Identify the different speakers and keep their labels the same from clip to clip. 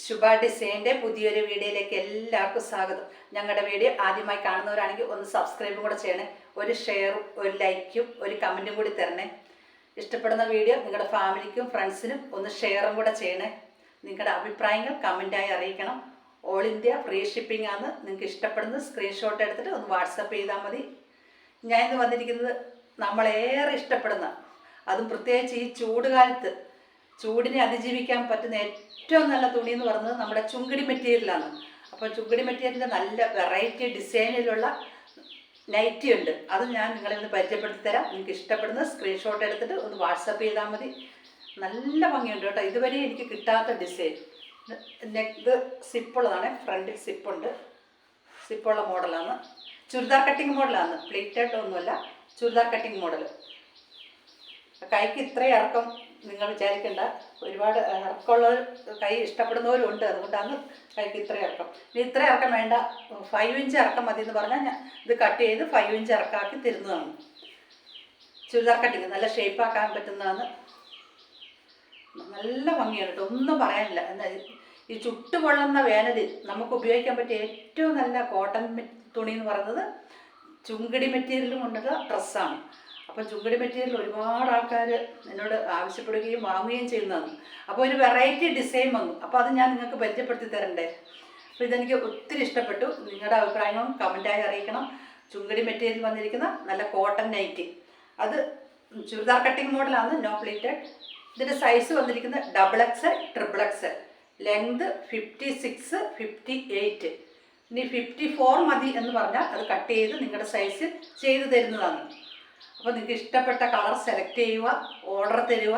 Speaker 1: ശുഭ ഡിസൈൻ്റെ പുതിയൊരു വീഡിയോയിലേക്ക് എല്ലാവർക്കും സ്വാഗതം. ഞങ്ങളുടെ വീഡിയോ ആദ്യമായി കാണുന്നവരാണെങ്കിൽ ഒന്ന് സബ്സ്ക്രൈബും കൂടെ ചെയ്യണേ, ഒരു ഷെയറും ഒരു ലൈക്കും ഒരു കമൻറ്റും കൂടി തരണേ. ഇഷ്ടപ്പെടുന്ന വീഡിയോ നിങ്ങളുടെ ഫാമിലിക്കും ഫ്രണ്ട്സിനും ഒന്ന് ഷെയറും കൂടെ ചെയ്യണേ. നിങ്ങളുടെ അഭിപ്രായങ്ങൾ കമൻറ്റായി അറിയിക്കണം. ഓൾ ഇന്ത്യ ഫ്രീ ഷിപ്പിംഗ് ആണ്. നിങ്ങൾക്ക് ഇഷ്ടപ്പെടുന്ന സ്ക്രീൻഷോട്ട് എടുത്തിട്ട് ഒന്ന് വാട്സപ്പ് ചെയ്താൽ മതി. ഞാൻ ഇന്ന് വന്നിരിക്കുന്നത് നമ്മളേറെ ഇഷ്ടപ്പെടുന്ന, അതും പ്രത്യേകിച്ച് ഈ ചൂടുകാലത്ത് ചൂടിനെ അതിജീവിക്കാൻ പറ്റുന്ന ഏറ്റവും നല്ല തുണി എന്ന് പറയുന്നത് നമ്മുടെ ചുങ്കിടി മെറ്റീരിയലാണ്. അപ്പോൾ ചുങ്കിടി മെറ്റീരിയലിൻ്റെ നല്ല വെറൈറ്റി ഡിസൈനിലുള്ള നൈറ്റി ഉണ്ട്. അത് ഞാൻ നിങ്ങളെ ഒന്ന് പരിചയപ്പെടുത്തി തരാം. നിങ്ങൾക്ക് ഇഷ്ടപ്പെടുന്ന സ്ക്രീൻഷോട്ട് എടുത്തിട്ട് ഒന്ന് വാട്സപ്പ് ചെയ്താൽ മതി. നല്ല ഭംഗിയുണ്ട് കേട്ടോ. ഇതുവരെ എനിക്ക് കിട്ടാത്ത ഡിസൈൻ. നെക്ക് സിപ്പുള്ളതാണ്, ഫ്രണ്ടിൽ സിപ്പുണ്ട്. സിപ്പുള്ള മോഡലാണ്, ചുരിദാർ കട്ടിങ് മോഡലാണ്, പ്ലീറ്റഡ് ഒന്നുമല്ല, ചുരിദാർ കട്ടിങ് മോഡൽ. കൈക്ക് ഇത്രയും ഇറക്കം നിങ്ങൾ വിചാരിക്കേണ്ട, ഒരുപാട് ഇറക്കമുള്ളവർ കൈ ഇഷ്ടപ്പെടുന്നവരും ഉണ്ട്. അതുകൊണ്ടാണ് കൈക്ക് ഇത്രയും ഇറക്കം. ഇനി ഇത്ര ഇറക്കം വേണ്ട, 5 ഇഞ്ച് ഇറക്കം മതി എന്ന് പറഞ്ഞാൽ ഞാൻ ഇത് കട്ട് ചെയ്ത് 5 ഇഞ്ച് ഇറക്കാക്കി തരുന്നതാണ്. ചുരിദാർ കട്ടിങ് നല്ല ഷേപ്പാക്കാൻ പറ്റുന്നതാണ്. നല്ല ഭംഗിയാണ് കേട്ടോ, ഒന്നും പറയാനില്ല. എന്നാൽ ഈ ചുട്ടുപൊള്ളുന്ന വേനലിൽ നമുക്ക് ഉപയോഗിക്കാൻ പറ്റിയ ഏറ്റവും നല്ല കോട്ടൺ തുണി എന്ന് പറയുന്നത് ചുങ്കിടി മെറ്റീരിയലും കൊണ്ടുള്ള ഡ്രസ്സാണ്. അപ്പം ചുങ്കിടി മെറ്റീരിയൽ ഒരുപാട് ആൾക്കാർ എന്നോട് ആവശ്യപ്പെടുകയും വാങ്ങുകയും ചെയ്യുന്നതാണ്. അപ്പോൾ ഒരു വെറൈറ്റി ഡിസൈൻ വന്നു. അപ്പോൾ അത് ഞാൻ നിങ്ങൾക്ക് പരിചയപ്പെടുത്തി തരണ്ടേ. അപ്പോൾ ഇതെനിക്ക് ഒത്തിരി ഇഷ്ടപ്പെട്ടു. നിങ്ങളുടെ അഭിപ്രായങ്ങളും കമൻറ്റായി അറിയിക്കണം. ചുങ്കിടി മെറ്റീരിയൽ വന്നിരിക്കുന്ന നല്ല കോട്ടൺ നൈറ്റി, അത് ചുരിദാർ കട്ടിങ് മോഡലാണ്, നോ പ്ലീറ്റഡ്. ഇതിൻ്റെ സൈസ് വന്നിരിക്കുന്നത് XXL, XXL, ലെങ്ത് 56, 58. ഇനി 54 മതി എന്ന് പറഞ്ഞാൽ അത് കട്ട് ചെയ്ത് നിങ്ങളുടെ സൈസിൽ ചെയ്തു തരുന്നതാണ്. അപ്പോൾ നിങ്ങൾക്ക് ഇഷ്ടപ്പെട്ട കളർ സെലക്ട് ചെയ്യുക, ഓർഡർ തരിക.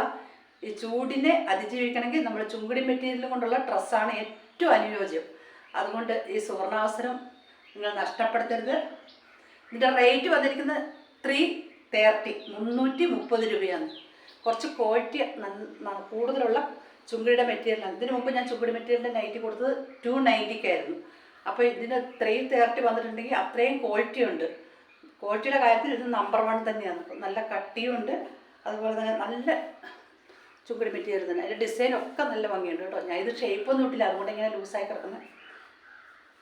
Speaker 1: ഈ ചൂടിനെ അതിജീവിക്കണമെങ്കിൽ നമ്മൾ ചുങ്കിടി മെറ്റീരിയൽ കൊണ്ടുള്ള ഡ്രസ്സാണ് ഏറ്റവും അനുയോജ്യം. അതുകൊണ്ട് ഈ സുവർണാവസരം നിങ്ങൾ നഷ്ടപ്പെടുത്തരുത്. ഇതിൻ്റെ റേറ്റ് വന്നിരിക്കുന്നത് 330, 330 രൂപയാണ്. കുറച്ച് ക്വാളിറ്റി കൂടുതലുള്ള ചുങ്കിടിയുടെ മെറ്റീരിയലാണ്. ഇതിനു മുമ്പ് ഞാൻ ചുങ്കിടി മെറ്റീരിയലിൻ്റെ നൈറ്റി കൊടുത്തത് 290 അപ്പോൾ ഇതിന് 330 വന്നിട്ടുണ്ടെങ്കിൽ അത്രയും ക്വാളിറ്റി ഉണ്ട്. ക്വാളിറ്റിയുടെ കാര്യത്തിൽ ഇത് നമ്പർ 1 തന്നെയാണ്. നല്ല കട്ടിയും ഉണ്ട്, അതുപോലെ തന്നെ നല്ല ചുങ്കിടി മെറ്റീരിയൽ തന്നെ. അതിൻ്റെ ഡിസൈനൊക്കെ നല്ല ഭംഗിയുണ്ട് കേട്ടോ. ഞാൻ ഇത് ഷേപ്പൊന്നും ഇട്ടില്ല, അതുകൊണ്ട് ഇങ്ങനെ ലൂസായി കിടക്കുന്നത്.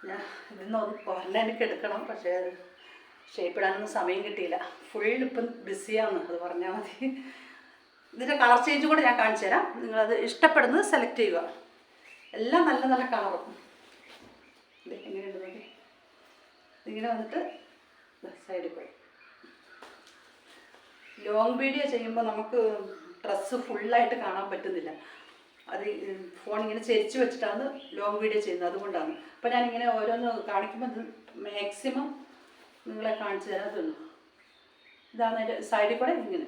Speaker 1: ഞാൻ ഇതിന്നൊന്ന് എനിക്ക് എടുക്കണം, പക്ഷേ അത് ഷേപ്പിടാനൊന്നും സമയം കിട്ടിയില്ല. ഫുൾ ഇപ്പം ബിസിയാണ്, അത് പറഞ്ഞാൽ മതി. ഇതിൻ്റെ കളർ ചേഞ്ച് കൂടെ ഞാൻ കാണിച്ചു തരാം. നിങ്ങളത് ഇഷ്ടപ്പെടുന്നത് സെലക്ട് ചെയ്യുക. എല്ലാം നല്ല നല്ല കളറും. ഇത് എങ്ങനെയുണ്ട് നോക്കി. ഇങ്ങനെ വന്നിട്ട് സൈഡിൽ പോയി ലോങ് വീഡിയോ ചെയ്യുമ്പോൾ നമുക്ക് ഡ്രസ്സ് ഫുള്ളായിട്ട് കാണാൻ പറ്റുന്നില്ല. അത് ഫോൺ ഇങ്ങനെ ചെരിച്ച് വെച്ചിട്ടാണ് ലോങ് വീഡിയോ ചെയ്യുന്നത്, അതുകൊണ്ടാണ്. അപ്പോൾ ഞാനിങ്ങനെ ഓരോന്ന് കാണിക്കുമ്പോൾ ഇത് മാക്സിമം നിങ്ങളെ കാണിച്ചു തരാൻ തോന്നുന്നു. ഇതാണ് അതിൻ്റെ സൈഡിൽ കൂടെ ഇങ്ങനെ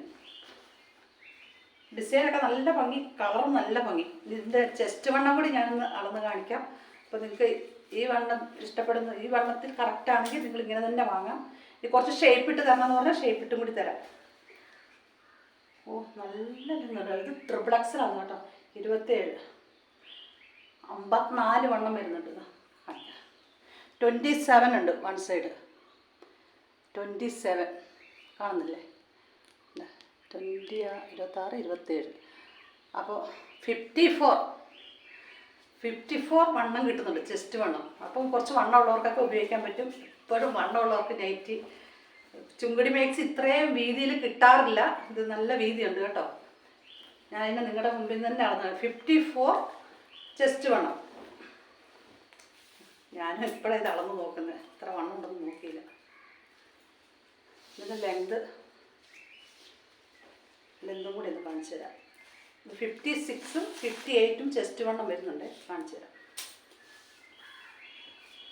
Speaker 1: ഡിസൈനൊക്കെ നല്ല ഭംഗി, കളറും നല്ല ഭംഗി. ഇതിൻ്റെ ചെസ്റ്റ് വണ്ണം കൂടി ഞാനൊന്ന് അളന്ന് കാണിക്കാം. അപ്പോൾ നിങ്ങൾക്ക് ഈ വണ്ണം ഇഷ്ടപ്പെടുന്ന, ഈ വണ്ണത്തിൽ കറക്റ്റാണെങ്കിൽ നിങ്ങൾ ഇങ്ങനെ തന്നെ വാങ്ങാം. ഇത് കുറച്ച് ഷേപ്പ് ഇട്ട് തരണം എന്ന് പറഞ്ഞാൽ ഷേപ്പ് ഇട്ടും കൂടി തരാം. ഓ നല്ല ഇതുണ്ട്. ഇത് XXL ആണ് കേട്ടോ. 27, 54 വണ്ണം വരുന്നുണ്ട്. 27 ഉണ്ട് വൺ സൈഡ്. 27 കാണുന്നില്ലേ? 20, 26, 27. അപ്പോൾ 54 വണ്ണം കിട്ടുന്നുണ്ട്, ചെസ്റ്റ് വണ്ണം. അപ്പം കുറച്ച് വണ്ണം ഉള്ളവർക്കൊക്കെ ഉപയോഗിക്കാൻ പറ്റും. ഇപ്പോഴും വണ്ണമുള്ളവർക്ക് നൈറ്റി ചുങ്കിടി മേക്സ് ഇത്രയും വീതിയിൽ കിട്ടാറില്ല. ഇത് നല്ല വീതിയുണ്ട് കേട്ടോ. ഞാൻ അതിനെ നിങ്ങളുടെ മുമ്പിൽ നിന്ന് തന്നെ നടന്നത്. 54 ചെസ്റ്റ് വണ്ണം. ഞാൻ ഇപ്പോഴേ ഇത് അളന്ന് നോക്കുന്നത്, എത്ര വണ്ണം ഉണ്ടെന്ന് നോക്കിയില്ല. ഇതിൻ്റെ ലെങ്തും കൂടി ഒന്ന് കാണിച്ചു തരാം. 56ഉം 58ഉം ചെസ്റ്റ് വണ്ണം വരുന്നുണ്ട്, കാണിച്ചു തരാം.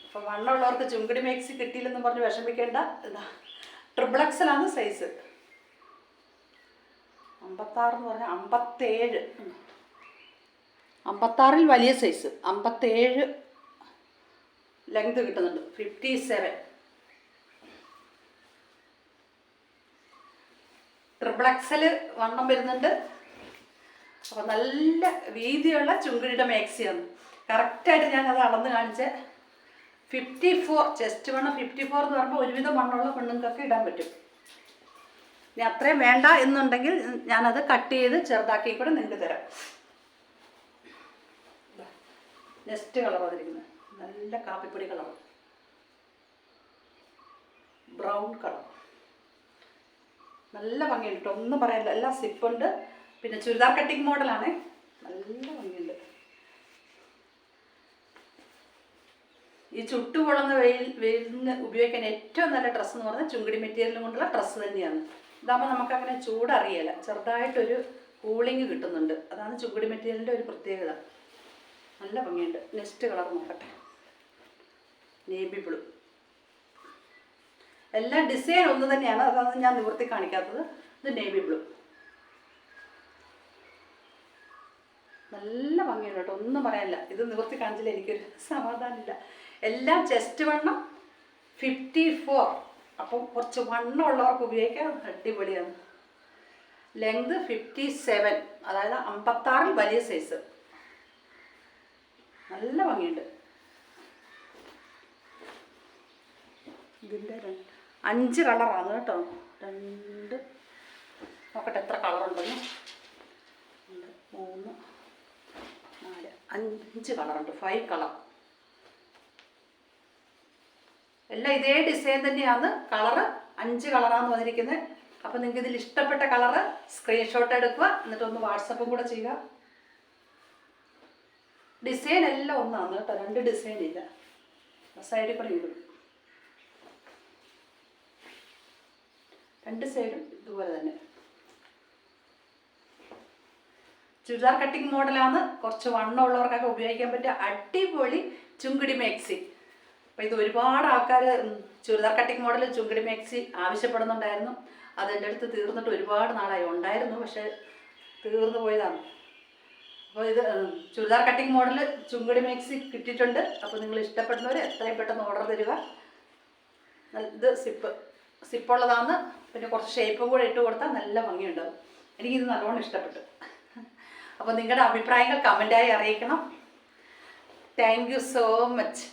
Speaker 1: അപ്പോൾ വണ്ണമുള്ളവർക്ക് ചുങ്കിടി മേക്സ് കിട്ടിയില്ലെന്ന് പറഞ്ഞ് വിഷമിക്കേണ്ട. ഇതാ XXL ആണ് സൈസ്. 56 എന്ന് പറഞ്ഞാൽ 57, 56ൽ വലിയ സൈസ് 57 ലെങ്ത് കിട്ടുന്നുണ്ട്. 57 XXL വണ്ണം വരുന്നുണ്ട്. അപ്പോൾ നല്ല വീതിയുള്ള ചുങ്കിടിയുടെ മാക്സിയാണ്. കറക്റ്റായിട്ട് ഞാനത് അളന്ന് കാണിച്ച് 54 ചെസ്റ്റ് വണ്ണം 54 എന്ന് പറയുമ്പോൾ ഒരുവിധം വണ്ണമുള്ള പെണ്ണുങ്ങൾക്കൊക്കെ ഇടാൻ പറ്റും. ഇനി അത്രയും വേണ്ട എന്നുണ്ടെങ്കിൽ ഞാനത് കട്ട് ചെയ്ത് ചെറുതാക്കി കൂടെ നിങ്ങൾക്ക് തരാം. നെക്സ്റ്റ് കളർ വന്നിരിക്കുന്നത് നല്ല കാപ്പിപ്പൊടി കളർ, ബ്രൗൺ കളർ. നല്ല ഭംഗിയുണ്ട് കേട്ടോ, ഒന്നും പറയാനില്ല. എല്ലാം സിപ്പുണ്ട്. പിന്നെ ചുരിദാർ കട്ടിങ് മോഡലാണ്, നല്ല ഭംഗിയുണ്ട്. ഈ ചുട്ടുപൊള്ളുന്ന വെയിലിന് ഉപയോഗിക്കാൻ ഏറ്റവും നല്ല ഡ്രസ്സ് എന്ന് പറഞ്ഞാൽ ചുങ്കിടി മെറ്റീരിയൽ കൊണ്ടുള്ള ഡ്രസ്സ് തന്നെയാണ്. ഇതാകുമ്പോൾ നമുക്കങ്ങനെ ചൂടറിയില്ല, ചെറുതായിട്ടൊരു കൂളിങ് കിട്ടുന്നുണ്ട്. അതാണ് ചുങ്കിടി മെറ്റീരിയലിൻ്റെ ഒരു പ്രത്യേകത. നല്ല ഭംഗിയുണ്ട്. നെക്സ്റ്റ് കളർ നോക്കട്ടെ, നേവി ബ്ലൂ. എല്ലാം ഡിസൈൻ ഒന്ന് തന്നെയാണ്, അതാണ് ഞാൻ നിവർത്തി കാണിക്കാത്തത്. ഇത് നേവി ബ്ലൂ, നല്ല ഭംഗിയുണ്ട് കേട്ടോ, ഒന്നും പറയാനില്ല. ഇത് നിവർത്തി കാണിച്ചില്ല എനിക്കൊരു സമാധാനമില്ല. എല്ലാം ചെസ്റ്റ് വണ്ണം 54, അപ്പം കുറച്ച് വണ്ണം ഉള്ളവർക്ക് ഉപയോഗിക്കാൻ അടിപൊളിയാണ്. ലെങ്ത് 57, അതായത് 56 വലിയ സൈസ്. നല്ല ഭംഗിയുണ്ട്. ഇതിൻ്റെ 5 കളറാണ് കേട്ടോ. 2 നോക്കട്ടെ എത്ര കളറുണ്ടെന്ന്. 3, 4, 5 കളറുണ്ട്. 5 കളർ. എല്ലാം ഇതേ ഡിസൈൻ തന്നെയാണ്. കളറ് 5 കളറാണ് വന്നിരിക്കുന്നത്. അപ്പം നിങ്ങൾക്ക് ഇതിൽ ഇഷ്ടപ്പെട്ട കളറ് സ്ക്രീൻഷോട്ട് എടുക്കുക, എന്നിട്ടൊന്ന് വാട്സപ്പും കൂടെ ചെയ്യുക. ഡിസൈൻ എല്ലാം ഒന്നാണ് കേട്ടോ, 2 ഡിസൈൻ ഇല്ല. സൈഡിൽ കൂടെ ഇടും, 2 സൈഡും ഇതുപോലെ തന്നെ. ചുരിദാർ കട്ടിങ് മോഡലാണ്. കുറച്ച് വണ്ണമുള്ളവർക്കൊക്കെ ഉപയോഗിക്കാൻ പറ്റിയ അടിപൊളി ചുങ്കിടി മാക്സി. അപ്പോൾ ഇത് ഒരുപാട് ആൾക്കാർ ചുരിദാർ കട്ടിങ് മോഡൽ ചുങ്കിടി മാക്സി ആവശ്യപ്പെടുന്നുണ്ടായിരുന്നു. അതെൻ്റെ അടുത്ത് തീർന്നിട്ട് ഒരുപാട് നാളായി. ഉണ്ടായിരുന്നു, പക്ഷേ തീർന്നു പോയതാണ്. അപ്പോൾ ഇത് ചുരിദാർ കട്ടിങ് മോഡൽ ചുങ്കിടി മാക്സി കിട്ടിയിട്ടുണ്ട്. അപ്പോൾ നിങ്ങൾ ഇഷ്ടപ്പെടുന്നവർ എത്രയും പെട്ടെന്ന് ഓർഡർ തരിക. ഇത് സിപ്പുള്ളതാണ്. പിന്നെ കുറച്ച് ഷേപ്പും കൂടെ ഇട്ട് കൊടുത്താൽ നല്ല ഭംഗിയുണ്ടാവും. എനിക്കിത് നല്ലോണം ഇഷ്ടപ്പെട്ടു. അപ്പോൾ നിങ്ങളുടെ അഭിപ്രായങ്ങൾ കമൻറ്റായി അറിയിക്കണം. Thank you so much.